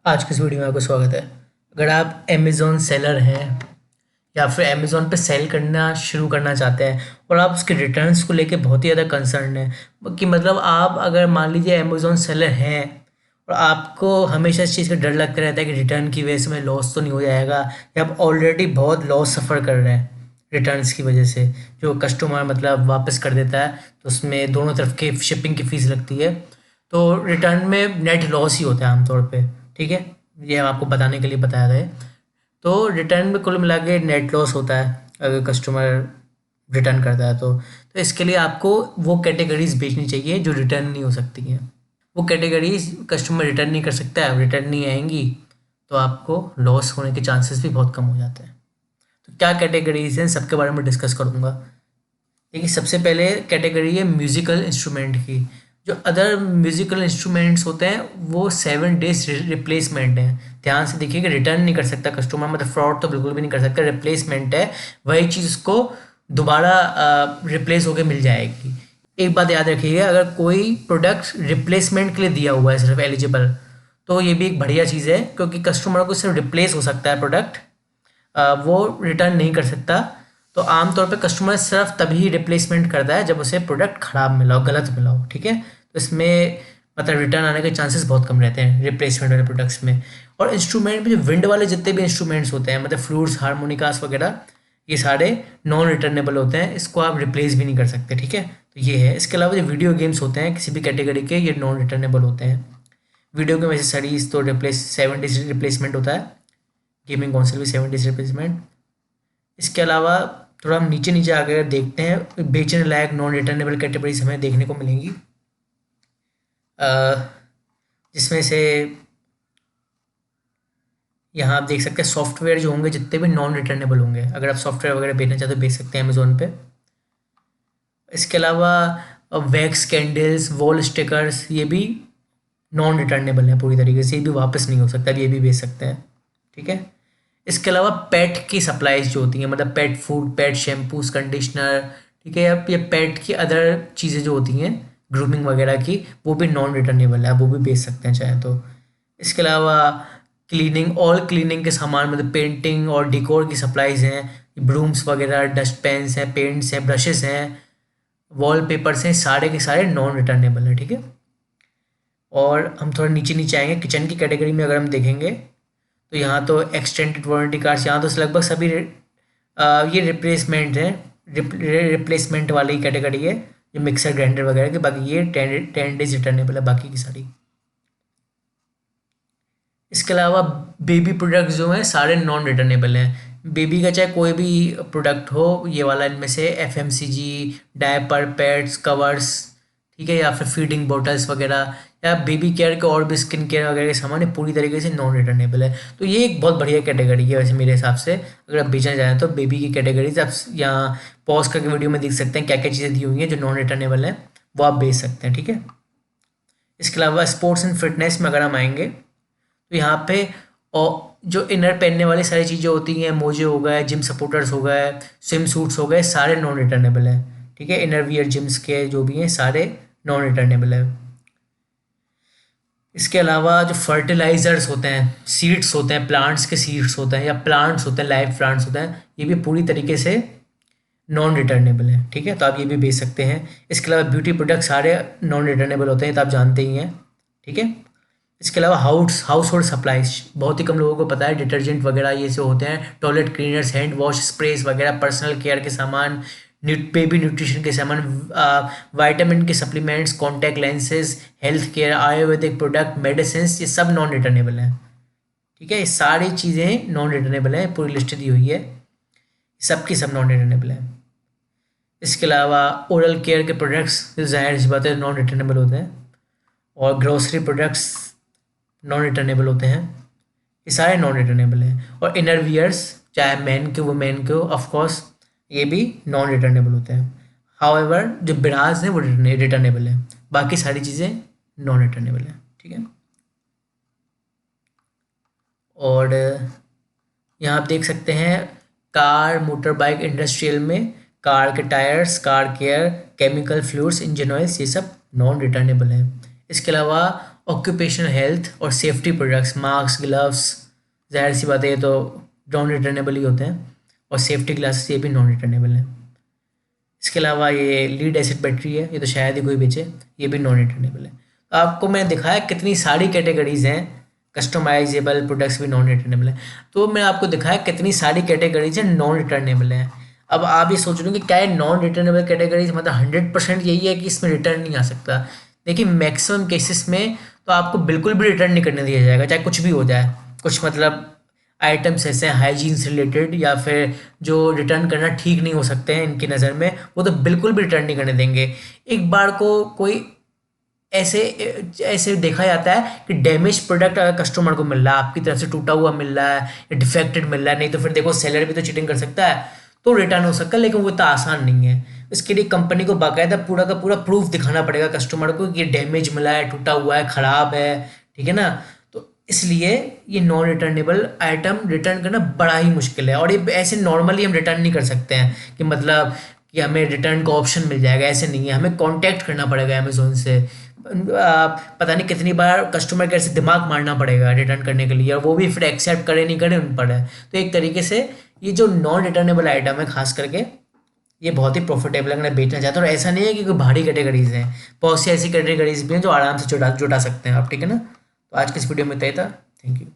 आज की इस वीडियो में आपका स्वागत है। अगर आप अमेज़ॉन सेलर हैं या फिर अमेज़ॉन पे सेल करना शुरू करना चाहते हैं और आप उसके रिटर्न्स को लेके बहुत ही ज़्यादा कंसर्न हैं कि मतलब आप अगर मान लीजिए अमेज़ॉन सेलर हैं और आपको हमेशा इस चीज़ का डर लगता रहता है कि रिटर्न की वजह से मैं लॉस तो नहीं हो जाएगा, या आप ऑलरेडी बहुत लॉस सफ़र कर रहे हैं रिटर्न्स की वजह से, जो कस्टमर मतलब वापस कर देता है तो उसमें दोनों तरफ के शिपिंग की फ़ीस लगती है। तो रिटर्न में नेट लॉस ही होता है आमतौर पे। ठीक है, ये हम आपको बताने के लिए बताया गया है। तो रिटर्न में कुल मिला के नेट लॉस होता है अगर कस्टमर रिटर्न करता है तो इसके लिए आपको वो कैटेगरीज बेचनी चाहिए जो रिटर्न नहीं हो सकती हैं। वो कैटेगरीज कस्टमर रिटर्न नहीं कर सकता है, रिटर्न नहीं आएंगी तो आपको लॉस होने के चांसेस भी बहुत कम हो जाते हैं। तो क्या कैटेगरीज हैं सबके बारे में डिस्कस करूँगा। देखिए, सबसे पहले कैटेगरी है म्यूज़िकल इंस्ट्रूमेंट की। जो अदर म्यूज़िकल इंस्ट्रूमेंट्स होते हैं वो 7 डेज रिप्लेसमेंट है। ध्यान से देखिए कि रिटर्न नहीं कर सकता कस्टमर, मतलब फ्रॉड तो बिल्कुल भी नहीं कर सकता, रिप्लेसमेंट है। वही चीज़ उसको दोबारा रिप्लेस होकर मिल जाएगी। एक बात याद रखिएगा, अगर कोई प्रोडक्ट रिप्लेसमेंट के लिए दिया हुआ है सिर्फ एलिजिबल, तो ये भी एक बढ़िया चीज़ है क्योंकि कस्टमर को सिर्फ रिप्लेस हो सकता है प्रोडक्ट, वो रिटर्न नहीं कर सकता। तो आमतौर पे कस्टमर सिर्फ तभी रिप्लेसमेंट करता है जब उसे प्रोडक्ट ख़राब मिला हो, गलत मिला हो। ठीक है, तो इसमें मतलब रिटर्न आने के चांसेस बहुत कम रहते हैं रिप्लेसमेंट वाले प्रोडक्ट्स में। और इंस्ट्रूमेंट में जो विंड वाले जितने भी इंस्ट्रूमेंट्स होते हैं, मतलब फ्लूट्स, हारमोनिकास वगैरह, ये सारे नॉन रिटर्नेबल होते हैं, इसको आप रिप्लेस भी नहीं कर सकते। ठीक है, तो ये है। इसके अलावा जो वीडियो गेम्स होते हैं किसी भी कैटेगरी के, ये नॉन रिटर्नेबल होते हैं। वीडियो गेम वैसे सीरीज तो रिप्लेस 7 डेज रिप्लेसमेंट होता है, गेमिंग कौनसिल भी 7 डेज रिप्लेसमेंट। इसके अलावा थोड़ा हम नीचे नीचे आकर देखते हैं, बेचने लायक नॉन रिटर्नेबल कैटेगरीज हमें देखने को मिलेंगी, अ, जिसमें से यहाँ आप देख सकते हैं सॉफ्टवेयर जो होंगे जितने भी नॉन रिटर्नेबल होंगे। अगर आप सॉफ्टवेयर वगैरह बेचना चाहते हो बेच सकते हैं अमेजोन पे। इसके अलावा वैक्स कैंडल्स, वॉल स्टिकर्स, ये भी नॉन रिटर्नेबल है पूरी तरीके से, ये भी वापस नहीं हो सकता, ये भी बेच सकते हैं। ठीक है, इसके अलावा पेट की सप्लाईज जो होती हैं, मतलब पेट फूड, पेट शैम्पूस, कंडीशनर, ठीक है, या ये पेट की अदर चीज़ें जो होती हैं ग्रूमिंग वगैरह की, वो भी नॉन रिटर्नेबल है, वो भी बेच सकते हैं चाहे तो। इसके अलावा क्लीनिंग, ऑल क्लीनिंग के सामान, मतलब पेंटिंग और डिकोर की सप्लाईज हैं, ब्रूम्स वगैरह, डस्ट पेन्स हैं, पेंट्स हैं, ब्रशेस हैं, वॉल पेपर्स हैं, सारे के सारे नॉन रिटर्नेबल हैं। ठीक है, और हम थोड़ा नीचे नीचे आएंगे किचन की कैटेगरी में, अगर हम देखेंगे तो यहाँ तो एक्सटेंडेड वारंटी कार्ड्स, यहाँ तो लगभग सभी ये रिप्लेसमेंट है, रिप्लेसमेंट वाली कैटेगरी है, ये मिक्सर ग्राइंडर वगैरह की। बाकी ये 10 डेज रिटर्नेबल है बाकी की सारी। इसके अलावा बेबी प्रोडक्ट्स जो हैं सारे नॉन रिटर्नेबल हैं। बेबी का चाहे कोई भी प्रोडक्ट हो, ये वाला इनमें से एफएमसीजी, डायपर, पैड्स, कवर्स, ठीक है, या फिर फीडिंग बॉटल्स वगैरह, या बेबी केयर के और भी स्किन केयर वगैरह के सामान, ये पूरी तरीके से नॉन रिटर्नेबल है। तो ये एक बहुत बढ़िया कैटेगरी है वैसे मेरे हिसाब से। अगर आप बेचना चाहें तो बेबी की कैटेगरीज आप यहाँ पॉज करके वीडियो में देख सकते हैं क्या क्या चीज़ें दी हुई हैं जो नॉन रिटर्नेबल है, वो आप बेच सकते हैं। ठीक है, इसके अलावा स्पोर्ट्स एंड फिटनेस में अगर हम आएंगे तो यहाँ पे और जो इनर पहनने वाली सारी चीज़ें होती हैं, मोजे हो गए, जिम सपोर्टर्स हो गए, स्विम सूट्स हो गए, सारे नॉन रिटर्नेबल हैं। ठीक है, इनर वियर जिम्स के जो भी हैं सारे नॉन रिटर्नेबल है। इसके अलावा जो फर्टिलाइजर्स होते हैं, सीड्स होते हैं, प्लांट्स के सीड्स होते हैं या प्लांट्स होते हैं, लाइव प्लांट्स होते हैं, ये भी पूरी तरीके से नॉन रिटर्नेबल है। ठीक है, तो आप ये भी बेच सकते हैं। इसके अलावा ब्यूटी प्रोडक्ट सारे नॉन रिटर्नेबल होते हैं, तो आप जानते ही हैं। ठीक है, इसके अलावा हाउस होल्ड सप्लाईज बहुत ही कम लोगों को पता है, डिटर्जेंट वगैरह ये से होते हैं, टॉयलेट क्लीनर्स, हैंड वॉश, स्प्रेस वगैरह, पर्सनल केयर के सामान, बेबी न्यूट्रिशन के सामान, विटामिन के supplements, contact lenses, health care, Ayurvedic product, medicine, ये सब नॉन रिटर्नेबल हैं। ठीक है, ये सारी चीज़ें नॉन रिटर्नेबल हैं, पूरी लिस्ट दी हुई है, सब की सब नॉन रिटर्नेबल हैं। इसके अलावा ओरल केयर के प्रोडक्ट्स ज़ाहिर सी बात है नॉन रिटर्नेबल होते हैं, और ग्रोसरी प्रोडक्ट्स नॉन रिटर्नेबल होते हैं, ये सारे नॉन रिटर्नेबल हैं। और इनर वियर्स चाहे मैन के वुमेन के हो, ऑफकोर्स ये भी नॉन रिटर्नेबल होते हैं। हाउएवर जो ब्रास हैं वो रिटर्नेबल है, बाकी सारी चीज़ें नॉन रिटर्नेबल हैं। ठीक है, और यहाँ आप देख सकते हैं कार, मोटर बाइक, इंडस्ट्रियल में कार के tyres, car care, chemical fluids, engine oils, ये सब नॉन रिटर्नेबल हैं। इसके अलावा ऑक्यूपेशनल हेल्थ और सेफ्टी प्रोडक्ट्स, मास्क, ग्लव्स, ज़ाहिर सी बात है ये तो नॉन रिटर्नेबल ही होते हैं, और सेफ्टी ग्लासेस ये भी नॉन रिटर्नेबल हैं। इसके अलावा ये लीड एसिड बैटरी है, ये तो शायद ही कोई बेचे, ये भी नॉन रिटर्नेबल है। तो आपको मैंने दिखाया कितनी सारी कैटेगरीज हैं, कस्टमाइजेबल प्रोडक्ट्स भी नॉन रिटर्नेबल है। तो मैं आपको दिखाया कितनी सारी कैटेगरीज हैं नॉन रिटर्नेबल हैं। अब आप ये सोच रहे हो कि क्या है नॉन रिटर्नेबल कैटेगरीज, मतलब 100% यही है कि इसमें रिटर्न नहीं आ सकता। देखिए मैक्सिमम केसेस में तो आपको बिल्कुल भी रिटर्न नहीं करने दिया जाएगा, चाहे कुछ भी हो जाए। कुछ मतलब आइटम्स ऐसे हैं हाइजीन से रिलेटेड या फिर जो रिटर्न करना ठीक नहीं हो सकते हैं इनकी नज़र में, वो तो बिल्कुल भी रिटर्न नहीं करने देंगे। एक बार को कोई ऐसे ऐसे देखा जाता है कि डैमेज प्रोडक्ट अगर कस्टमर को मिल रहा है, आपकी तरफ से टूटा हुआ मिल रहा है या डिफेक्टेड मिल रहा है, नहीं तो फिर देखो सेलर भी तो चीटिंग कर सकता है, तो रिटर्न हो सकता है, लेकिन वो इतना आसान नहीं है। इसके लिए कंपनी को बाकायदा पूरा का पूरा प्रूफ दिखाना पड़ेगा कस्टमर को कि ये डैमेज मिला है, टूटा हुआ है, ख़राब है, ठीक है ना। तो इसलिए ये नॉन रिटर्नेबल आइटम रिटर्न करना बड़ा ही मुश्किल है, और ये ऐसे नॉर्मली हम रिटर्न नहीं कर सकते हैं कि मतलब कि हमें रिटर्न का ऑप्शन मिल जाएगा, ऐसे नहीं है। हमें कांटेक्ट करना पड़ेगा अमेज़ोन से, पता नहीं कितनी बार कस्टमर केयर से दिमाग मारना पड़ेगा रिटर्न करने के लिए, और वो भी फिर एक्सेप्ट करे नहीं करे उन पर है। तो एक तरीके से ये जो नॉन रिटर्नेबल आइटम है खास करके ये बहुत ही प्रॉफिटेबल है अगर बेचना चाहते हो। और ऐसा नहीं है कि कोई भारी कैटेगरीज हैं, बहुत सी ऐसी कैटेगरीज भी हैं जो आराम से जुटा जुटा सकते हैं आप, ठीक है ना। तो आज की इस वीडियो में इतना ही था। Thank you.